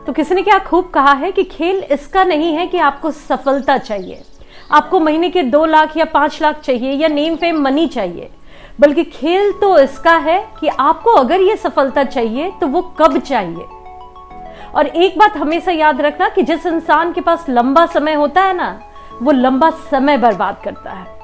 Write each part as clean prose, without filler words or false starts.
तो किसी ने क्या खूब कहा है कि खेल इसका नहीं है कि आपको सफलता चाहिए, आपको महीने के 2 लाख या 5 लाख चाहिए या नेम फेम मनी चाहिए, बल्कि खेल तो इसका है कि आपको अगर ये सफलता चाहिए तो वो कब चाहिए। और एक बात हमेशा याद रखना कि जिस इंसान के पास लंबा समय होता है ना, वो लंबा समय बर्बाद करता है।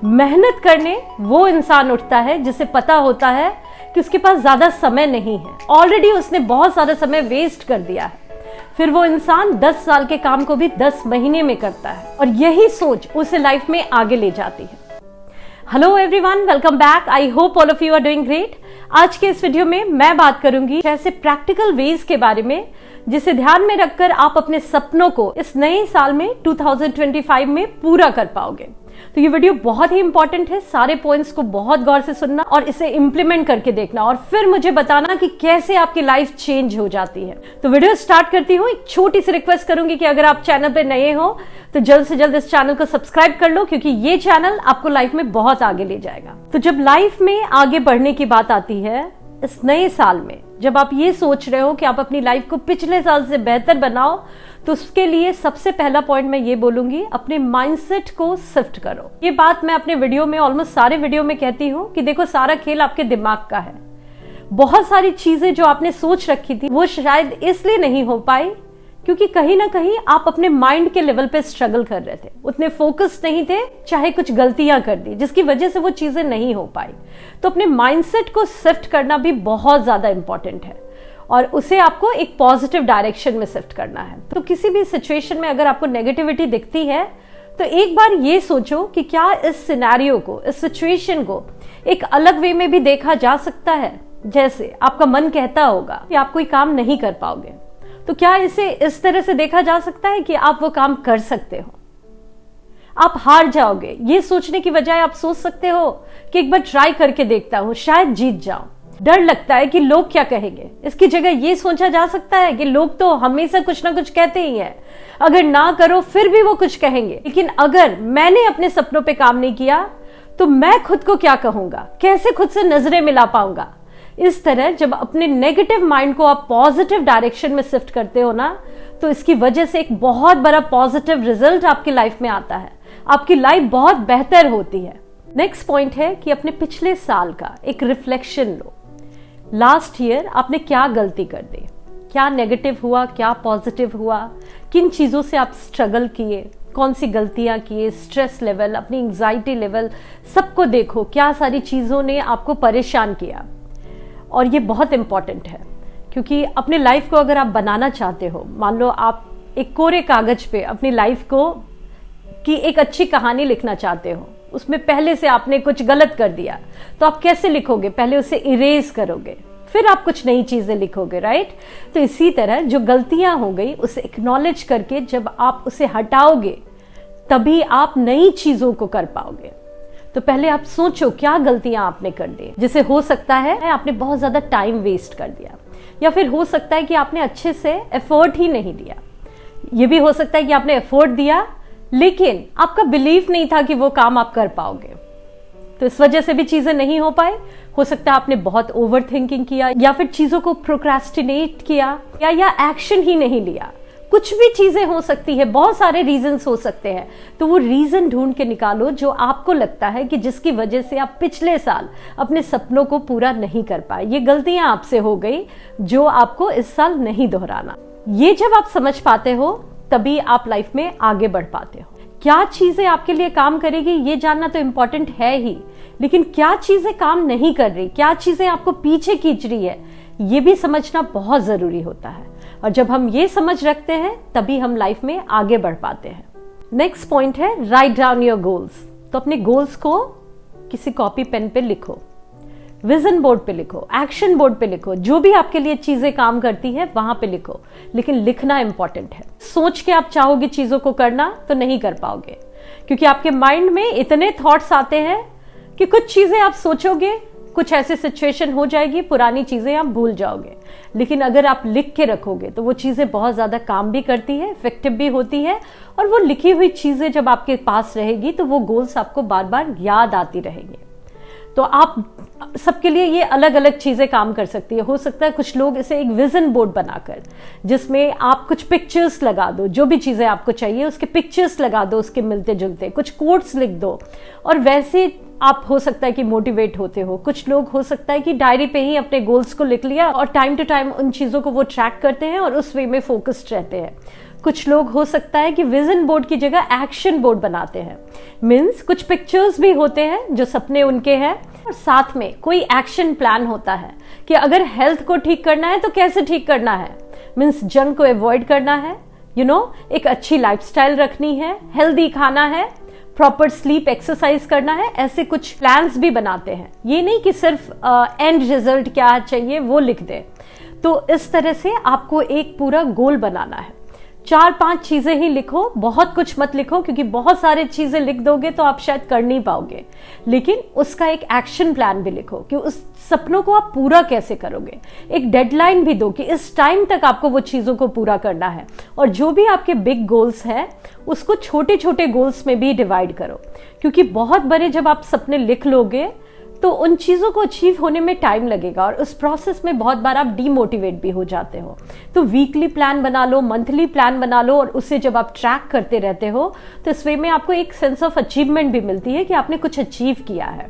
मेहनत करने वो इंसान उठता है जिसे पता होता है कि उसके पास ज्यादा समय नहीं है, ऑलरेडी उसने बहुत सारा समय वेस्ट कर दिया है। फिर वो इंसान 10 साल के काम को भी 10 महीने में करता है और यही सोच उसे लाइफ में आगे ले जाती है। Hello everyone, welcome back. I hope all of you are doing great. आज के इस वीडियो में मैं बात करूंगी ऐसे प्रैक्टिकल वेज के बारे में जिसे ध्यान में रखकर आप अपने सपनों को इस नए साल में 2025 में पूरा कर पाओगे। तो ये वीडियो बहुत ही इंपॉर्टेंट है, सारे पॉइंट्स को बहुत गौर से सुनना और इसे इंप्लीमेंट करके देखना और फिर मुझे बताना कि कैसे आपकी लाइफ चेंज हो जाती है। तो वीडियो स्टार्ट करती हूँ। एक छोटी सी रिक्वेस्ट करूंगी कि अगर आप चैनल पे नए हो तो जल्द से जल्द इस चैनल को सब्सक्राइब कर लो, क्योंकि ये चैनल आपको लाइफ में बहुत आगे ले जाएगा। तो जब लाइफ में आगे बढ़ने की बात आती है इस नए साल में, जब आप ये सोच रहे हो कि आप अपनी लाइफ को पिछले साल से बेहतर बनाओ, तो उसके लिए सबसे पहला पॉइंट मैं ये बोलूंगी, अपने माइंडसेट को शिफ्ट करो। ये बात मैं अपने वीडियो में, ऑलमोस्ट सारे वीडियो में कहती हूँ कि देखो, सारा खेल आपके दिमाग का है। बहुत सारी चीजें जो आपने सोच रखी थी वो शायद इसलिए नहीं हो पाई क्योंकि कहीं ना कहीं आप अपने माइंड के लेवल पे स्ट्रगल कर रहे थे, उतने फोकस नहीं थे, चाहे कुछ गलतियां कर दी जिसकी वजह से वो चीजें नहीं हो पाई। तो अपने माइंडसेट को शिफ्ट करना भी बहुत ज्यादा इंपॉर्टेंट है और उसे आपको एक पॉजिटिव डायरेक्शन में शिफ्ट करना है। तो किसी भी सिचुएशन में अगर आपको नेगेटिविटी दिखती है तो एक बार ये सोचो कि क्या इस सिनेरियो को, इस सिचुएशन को एक अलग वे में भी देखा जा सकता है। जैसे आपका मन कहता होगा कि आप कोई काम नहीं कर पाओगे, तो क्या इसे इस तरह से देखा जा सकता है कि आप वो काम कर सकते हो, आप हार जाओगे। ये सोचने की बजाय आप सोच सकते हो कि एक बार ट्राई करके देखता हूं, शायद जीत जाऊं। डर लगता है कि लोग क्या कहेंगे, इसकी जगह ये सोचा जा सकता है कि लोग तो हमेशा कुछ ना कुछ कहते ही हैं, अगर ना करो फिर भी वो कुछ कहेंगे, लेकिन अगर मैंने अपने सपनों पे काम नहीं किया तो मैं खुद को क्या कहूंगा, कैसे खुद से नजरें मिला पाऊंगा। इस तरह जब अपने नेगेटिव माइंड को आप पॉजिटिव डायरेक्शन में शिफ्ट करते हो ना, तो इसकी वजह से एक बहुत बड़ा पॉजिटिव रिजल्ट आपकी लाइफ में आता है, आपकी लाइफ बहुत बेहतर होती है। नेक्स्ट पॉइंट है कि अपने पिछले साल का एक रिफ्लेक्शन लो। लास्ट ईयर आपने क्या गलती कर दी, क्या नेगेटिव हुआ, क्या पॉजिटिव हुआ, किन चीजों से आप स्ट्रगल किए, कौन सी गलतियां किए, स्ट्रेस लेवल, अपनी एंजाइटी लेवल, सबको देखो, क्या सारी चीजों ने आपको परेशान किया। और ये बहुत इंपॉर्टेंट है क्योंकि अपने लाइफ को अगर आप बनाना चाहते हो, मान लो आप एक कोरे कागज पे अपनी लाइफ को की एक अच्छी कहानी लिखना चाहते हो, उसमें पहले से आपने कुछ गलत कर दिया, तो आप कैसे लिखोगे, पहले उसे इरेज करोगे, फिर आप कुछ नई चीजें लिखोगे, राइट। तो इसी तरह जो गलतियां हो गई उसे एक्नॉलेज करके जब आप उसे हटाओगे तभी आप नई चीजों को कर पाओगे। तो पहले आप सोचो क्या गलतियां आपने कर दी, जिसे हो सकता है आपने बहुत ज्यादा टाइम वेस्ट कर दिया, या फिर हो सकता है कि आपने अच्छे से एफर्ट ही नहीं दिया। ये भी हो सकता है कि आपने एफर्ट दिया लेकिन आपका बिलीफ नहीं था कि वो काम आप कर पाओगे, तो इस वजह से भी चीजें नहीं हो पाए। हो सकता है आपने बहुत ओवर थिंकिंग किया, या फिर चीजों को प्रोक्रेस्टिनेट किया, या एक्शन ही नहीं लिया। कुछ भी चीजें हो सकती है, बहुत सारे रीजंस हो सकते हैं। तो वो रीजन ढूंढ के निकालो जो आपको लगता है कि जिसकी वजह से आप पिछले साल अपने सपनों को पूरा नहीं कर पाए। ये गलतियां आपसे हो गई जो आपको इस साल नहीं दोहराना। ये जब आप समझ पाते हो तभी आप लाइफ में आगे बढ़ पाते हो। क्या चीजें आपके लिए काम करेगी ये जानना तो इम्पोर्टेंट है ही, लेकिन क्या चीजें काम नहीं कर रही, क्या चीजें आपको पीछे खींच रही है, ये भी समझना बहुत जरूरी होता है। और जब हम ये समझ रखते हैं तभी हम लाइफ में आगे बढ़ पाते हैं। नेक्स्ट पॉइंट है राइट डाउन योर गोल्स। तो अपने गोल्स को किसी कॉपी पेन पे लिखो, विजन बोर्ड पे लिखो, एक्शन बोर्ड पे लिखो, जो भी आपके लिए चीजें काम करती है वहां पे लिखो, लेकिन लिखना इंपॉर्टेंट है। सोच के आप चाहोगे चीजों को करना तो नहीं कर पाओगे, क्योंकि आपके माइंड में इतने थॉट्स आते हैं कि कुछ चीजें आप सोचोगे, कुछ ऐसी सिचुएशन हो जाएगी, पुरानी चीजें आप भूल जाओगे। लेकिन अगर आप लिख के रखोगे तो वो चीजें बहुत ज्यादा काम भी करती है, इफेक्टिव भी होती है, और वो लिखी हुई चीजें जब आपके पास रहेगी तो वो गोल्स आपको बार बार याद आती रहेंगी। तो आप सबके लिए ये अलग अलग चीजें काम कर सकती है। हो सकता है कुछ लोग इसे एक विजन बोर्ड बनाकर, जिसमें आप कुछ पिक्चर्स लगा दो, जो भी चीजें आपको चाहिए उसके पिक्चर्स लगा दो, उसके मिलते जुलते कुछ कोट्स लिख दो, और वैसे आप हो सकता है कि मोटिवेट होते हो। कुछ लोग हो सकता है कि डायरी पे ही अपने गोल्स को लिख लिया और टाइम टू टाइम उन चीजों को वो ट्रैक करते हैं और उस वे में फोकस्ड रहते हैं। कुछ लोग हो सकता है कि विजन बोर्ड की जगह एक्शन बोर्ड बनाते हैं। मीन्स कुछ पिक्चर्स भी होते हैं जो सपने उनके हैं, और साथ में कोई एक्शन प्लान होता है कि अगर हेल्थ को ठीक करना है तो कैसे ठीक करना है। मीन्स जंक को अवॉइड करना है, एक अच्छी लाइफस्टाइल रखनी है, हेल्दी खाना है, प्रॉपर स्लीप, एक्सरसाइज करना है। ऐसे कुछ प्लान्स भी बनाते हैं। ये नहीं कि सिर्फ एंड रिजल्ट क्या चाहिए वो लिख दे। तो इस तरह से आपको एक पूरा गोल बनाना है। 4-5 चीजें ही लिखो, बहुत कुछ मत लिखो, क्योंकि बहुत सारी चीजें लिख दोगे तो आप शायद कर नहीं पाओगे। लेकिन उसका एक एक्शन प्लान भी लिखो कि उस सपनों को आप पूरा कैसे करोगे। एक डेडलाइन भी दो कि इस टाइम तक आपको वो चीजों को पूरा करना है। और जो भी आपके बिग गोल्स है उसको छोटे छोटे गोल्स में भी डिवाइड करो, क्योंकि बहुत बड़े जब आप सपने लिख लोगे तो उन चीजों को अचीव होने में टाइम लगेगा, और उस प्रोसेस में बहुत बार आप डीमोटिवेट भी हो जाते हो। तो वीकली प्लान बना लो, मंथली प्लान बना लो, और उससे जब आप ट्रैक करते रहते हो तो इस वे में आपको एक सेंस ऑफ अचीवमेंट भी मिलती है कि आपने कुछ अचीव किया है,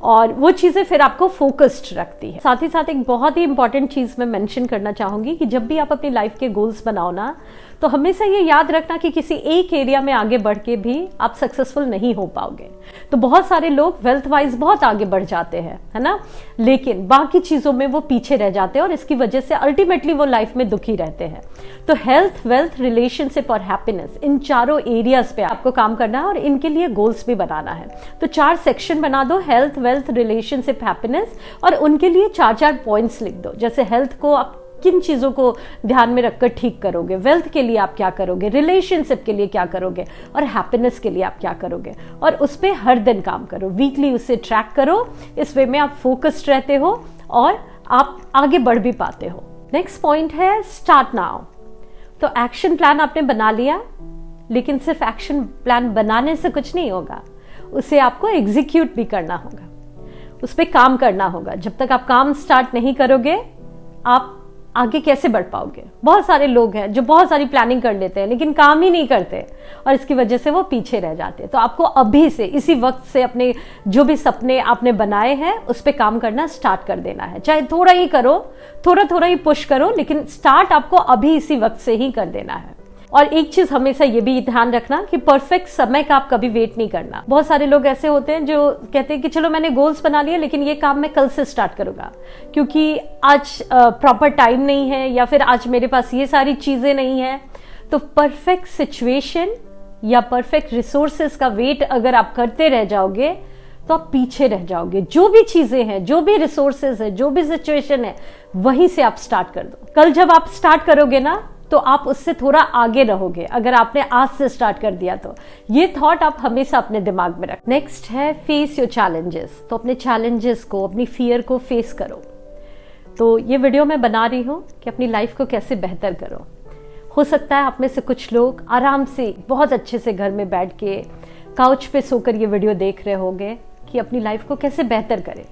और वो चीजें फिर आपको फोकस्ड रखती है। साथ ही साथ एक बहुत ही इंपॉर्टेंट चीज मैं मेंशन करना चाहूंगी कि जब भी आप अपनी लाइफ के गोल्स बनाओ ना, तो हमेशा ये याद रखना कि किसी एक एरिया में आगे बढ़ के भी आप सक्सेसफुल नहीं हो पाओगे। तो बहुत सारे लोग वेल्थ वाइज बहुत आगे बढ़ जाते हैं, है ना, लेकिन बाकी चीजों में वो पीछे रह जाते हैं, और इसकी वजह से अल्टीमेटली वो लाइफ में दुखी रहते हैं। तो हेल्थ, वेल्थ, रिलेशनशिप और हैप्पीनेस, इन चारों एरियाज पे आपको काम करना है और इनके लिए गोल्स भी बनाना है। तो 4 सेक्शन बना दो, हेल्थ, वेल्थ, रिलेशनशिप, हैप्पीनेस, और उनके लिए 4-4 पॉइंट्स लिख दो। जैसे हेल्थ को आप किन चीजों को ध्यान में रखकर ठीक करोगे, वेल्थ के लिए आप क्या करोगे, रिलेशनशिप के लिए क्या करोगे, और हैप्पीनेस के लिए आप क्या करोगे, और उस पे हर दिन काम करो, वीकली उसे ट्रैक करो। इस वे में आप फोकस्ड रहते हो और आप आगे बढ़ भी पाते हो। नेक्स्ट पॉइंट है स्टार्ट नाउ। तो एक्शन प्लान आपने बना लिया, लेकिन सिर्फ एक्शन प्लान बनाने से कुछ नहीं होगा, उसे आपको एग्जीक्यूट भी करना होगा, उस पर काम करना होगा। जब तक आप काम स्टार्ट नहीं करोगे आप आगे कैसे बढ़ पाओगे। बहुत सारे लोग हैं जो बहुत सारी प्लानिंग कर लेते हैं लेकिन काम ही नहीं करते, और इसकी वजह से वो पीछे रह जाते हैं। तो आपको अभी से, इसी वक्त से अपने जो भी सपने आपने बनाए हैं उस पर काम करना स्टार्ट कर देना है। चाहे थोड़ा ही करो, थोड़ा थोड़ा ही पुश करो, लेकिन स्टार्ट आपको अभी इसी वक्त से ही कर देना है। और एक चीज हमेशा ये भी ध्यान रखना कि परफेक्ट समय का आप कभी वेट नहीं करना। बहुत सारे लोग ऐसे होते हैं जो कहते हैं कि चलो मैंने गोल्स बना लिए, लेकिन ये काम मैं कल से स्टार्ट करूंगा, क्योंकि आज प्रॉपर टाइम नहीं है, या फिर आज मेरे पास ये सारी चीजें नहीं है। तो परफेक्ट सिचुएशन या परफेक्ट रिसोर्सेस का वेट अगर आप करते रह जाओगे तो आप पीछे रह जाओगे। जो भी चीजें हैं, जो भी रिसोर्सेज है, जो भी सिचुएशन है, वहीं से आप स्टार्ट कर दो। कल जब आप स्टार्ट करोगे ना तो आप उससे थोड़ा आगे रहोगे, अगर आपने आज से स्टार्ट कर दिया तो। ये थॉट आप हमेशा अपने दिमाग में रख। नेक्स्ट है फेस योर चैलेंजेस। तो अपने चैलेंजेस को, अपनी फियर को फेस करो। तो ये वीडियो मैं बना रही हूँ कि अपनी लाइफ को कैसे बेहतर करो। हो सकता है आप में से कुछ लोग आराम से बहुत अच्छे से घर में बैठ के काउच पे सोकर ये वीडियो देख रहे होंगे कि अपनी लाइफ को कैसे बेहतर करें।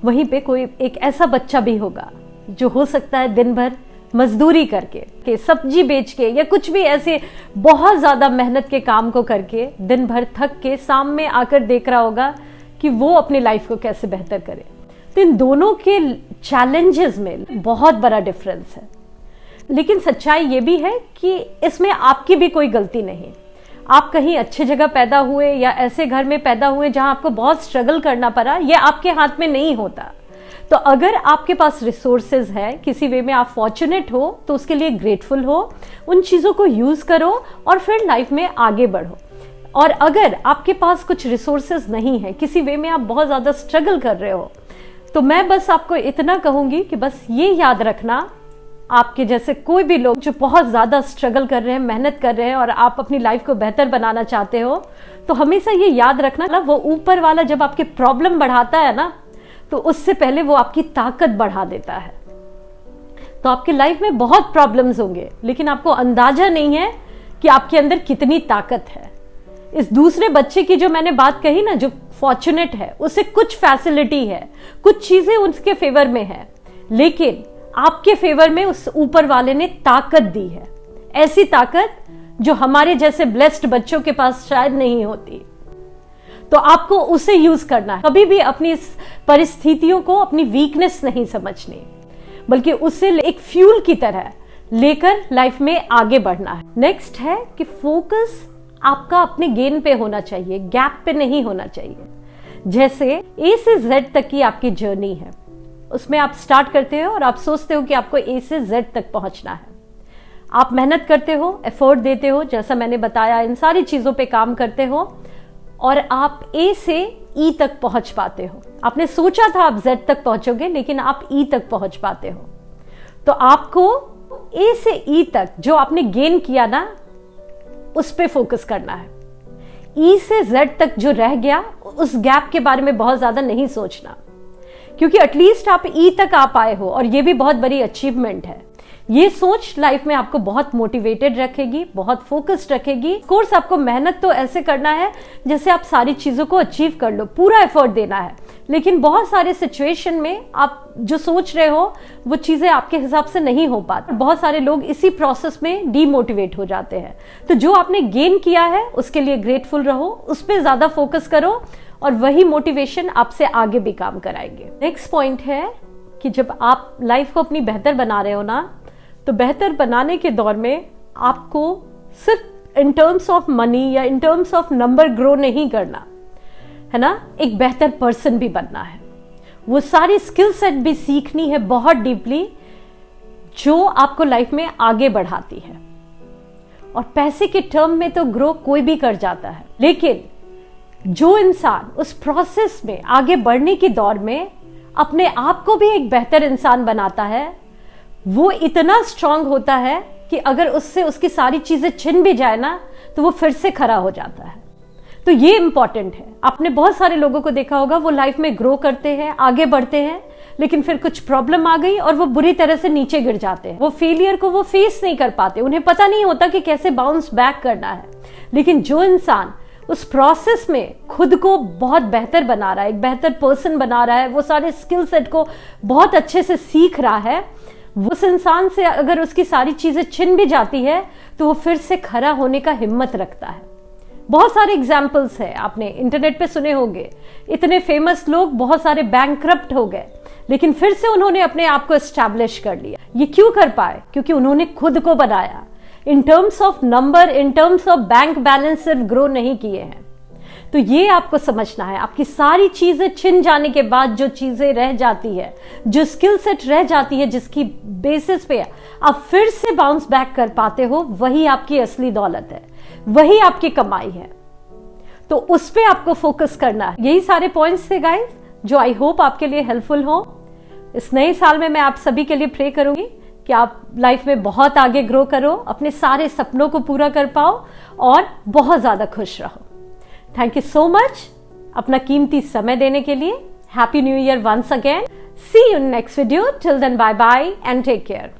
वहीं पे कोई एक ऐसा बच्चा भी होगा जो हो सकता है दिन भर मजदूरी करके, सब्जी बेच के, या कुछ भी ऐसे बहुत ज्यादा मेहनत के काम को करके दिन भर थक के शाम में आकर देख रहा होगा कि वो अपनी लाइफ को कैसे बेहतर करे। तो इन दोनों के चैलेंजेस में बहुत बड़ा डिफरेंस है, लेकिन सच्चाई ये भी है कि इसमें आपकी भी कोई गलती नहीं। आप कहीं अच्छी जगह पैदा हुए या ऐसे घर में पैदा हुए जहां आपको बहुत स्ट्रगल करना पड़ा, ये आपके हाथ में नहीं होता। तो अगर आपके पास रिसोर्सेज है, किसी वे में आप फॉर्चुनेट हो, तो उसके लिए ग्रेटफुल हो, उन चीजों को यूज करो और फिर लाइफ में आगे बढ़ो। और अगर आपके पास कुछ रिसोर्सेज नहीं है, किसी वे में आप बहुत ज्यादा स्ट्रगल कर रहे हो, तो मैं बस आपको इतना कहूंगी कि बस ये याद रखना, आपके जैसे कोई भी लोग जो बहुत ज्यादा स्ट्रगल कर रहे हैं, मेहनत कर रहे हैं, और आप अपनी लाइफ को बेहतर बनाना चाहते हो, तो हमेशा ये याद रखना, वो ऊपर वाला जब आपके प्रॉब्लम बढ़ाता है ना, तो उससे पहले वो आपकी ताकत बढ़ा देता है। तो आपकी लाइफ में बहुत प्रॉब्लम्स होंगे, लेकिन आपको अंदाजा नहीं है कि आपके अंदर कितनी ताकत है, इस दूसरे बच्चे की जो मैंने बात कही ना, जो फॉर्चुनेट है, उसे कुछ फैसिलिटी है, कुछ चीजें उसके फेवर में है, लेकिन आपके फेवर में उस ऊपर वाले ने ताकत दी है, ऐसी ताकत जो हमारे जैसे ब्लेस्ड बच्चों के पास शायद नहीं होती। तो आपको उसे यूज करना है। कभी भी अपनी इस परिस्थितियों को अपनी वीकनेस नहीं समझनी, बल्कि उसे एक फ्यूल की तरह लेकर लाइफ में आगे बढ़ना है। नेक्स्ट है कि फोकस आपका अपने गेन पे होना चाहिए, गैप पे नहीं होना चाहिए। जैसे ए से जेड तक की आपकी जर्नी है, उसमें आप स्टार्ट करते हो और आप सोचते हो कि आपको ए से जेड तक पहुंचना है। आप मेहनत करते हो, एफर्ट देते हो, जैसा मैंने बताया इन सारी चीजों पे काम करते हो और आप ए से ई तक पहुंच पाते हो। आपने सोचा था आप जेड तक पहुंचोगे, लेकिन आप ई तक पहुंच पाते हो। तो आपको ए से ई तक जो आपने गेन किया ना, उस पे फोकस करना है। ई से जेड तक जो रह गया, उस गैप के बारे में बहुत ज्यादा नहीं सोचना, क्योंकि एटलीस्ट आप ई तक आ पाए हो और ये भी बहुत बड़ी अचीवमेंट है। ये सोच लाइफ में आपको बहुत मोटिवेटेड रखेगी, बहुत फोकस्ड रखेगी। कोर्स आपको मेहनत तो ऐसे करना है जैसे आप सारी चीजों को अचीव कर लो, पूरा एफर्ट देना है, लेकिन बहुत सारे सिचुएशन में आप जो सोच रहे हो वो चीजें आपके हिसाब से नहीं हो पाती। बहुत सारे लोग इसी प्रोसेस में डीमोटिवेट हो जाते हैं। तो जो आपने गेन किया है उसके लिए ग्रेटफुल रहो, उस पर ज्यादा फोकस करो और वही मोटिवेशन आपसे आगे भी काम कराएंगे। नेक्स्ट पॉइंट है कि जब आप लाइफ को अपनी बेहतर बना रहे हो ना, तो बेहतर बनाने के दौर में आपको सिर्फ इन टर्म्स ऑफ मनी या in terms of number grow नहीं करना है ना, एक बेहतर पर्सन भी बनना है। वो सारी स्किल सेट भी सीखनी है बहुत डीपली, जो आपको लाइफ में आगे बढ़ाती है। और पैसे के टर्म में तो ग्रो कोई भी कर जाता है, लेकिन जो इंसान उस प्रोसेस में आगे बढ़ने के दौर में अपने आप को भी एक बेहतर इंसान बनाता है, वो इतना स्ट्रांग होता है कि अगर उससे उसकी सारी चीजें छिन भी जाए ना, तो वो फिर से खड़ा हो जाता है। तो ये इंपॉर्टेंट है। आपने बहुत सारे लोगों को देखा होगा, वो लाइफ में ग्रो करते हैं, आगे बढ़ते हैं, लेकिन फिर कुछ प्रॉब्लम आ गई और वो बुरी तरह से नीचे गिर जाते हैं। वो फेलियर को वो फेस नहीं कर पाते, उन्हें पता नहीं होता कि कैसे बाउंस बैक करना है। लेकिन जो इंसान उस प्रोसेस में खुद को बहुत बेहतर बना रहा है, एक बेहतर पर्सन बना रहा है, वो सारे स्किल सेट को बहुत अच्छे से सीख रहा है, उस इंसान से अगर उसकी सारी चीजें छिन भी जाती है तो वो फिर से खड़ा होने का हिम्मत रखता है। बहुत सारे एग्जाम्पल्स है, आपने इंटरनेट पे सुने होंगे। इतने फेमस लोग बहुत सारे बैंकक्रप्ट हो गए, लेकिन फिर से उन्होंने अपने आप को एस्टैब्लिश कर लिया। ये क्यों कर पाए? क्योंकि उन्होंने खुद को बनाया। In terms of number, in terms of bank balance सिर्फ ग्रो नहीं किए हैं। तो ये आपको समझना है। आपकी सारी चीजें छिन जाने के बाद जो चीजें रह जाती है, जो स्किल सेट रह जाती है, जिसकी बेसिस पे आप फिर से बाउंस बैक कर पाते हो, वही आपकी असली दौलत है, वही आपकी कमाई है। तो उस पे आपको फोकस करना है। यही सारे पॉइंट्स थे गाइस, जो आई होप आपके लिए हेल्पफुल हो। इस नए साल में मैं आप सभी के लिए प्रे करूंगी कि आप लाइफ में बहुत आगे ग्रो करो, अपने सारे सपनों को पूरा कर पाओ और बहुत ज्यादा खुश रहो। थैंक यू सो मच अपना कीमती समय देने के लिए। Happy new year once again. See you in next video. Till then bye bye and take care.